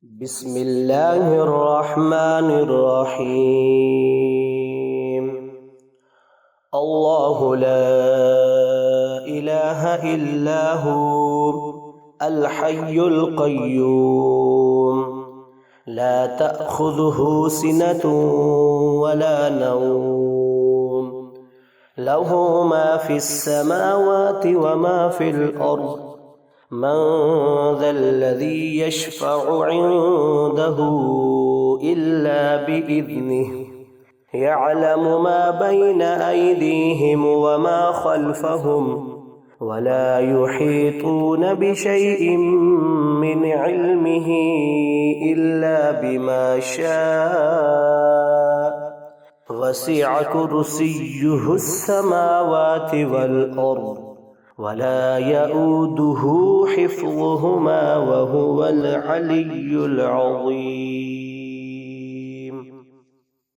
بسم الله الرحمن الرحيم. الله لا إله إلا هو الحي القيوم لا تأخذه سنة ولا نوم له ما في السماوات وما في الأرض من ذا الذي يشفع عنده إلا بإذنه يعلم ما بين أيديهم وما خلفهم ولا يحيطون بشيء من علمه إلا بما شاء وسع كرسيه السماوات والأرض ولا يؤوده حفظهما وهو العلي العظيم.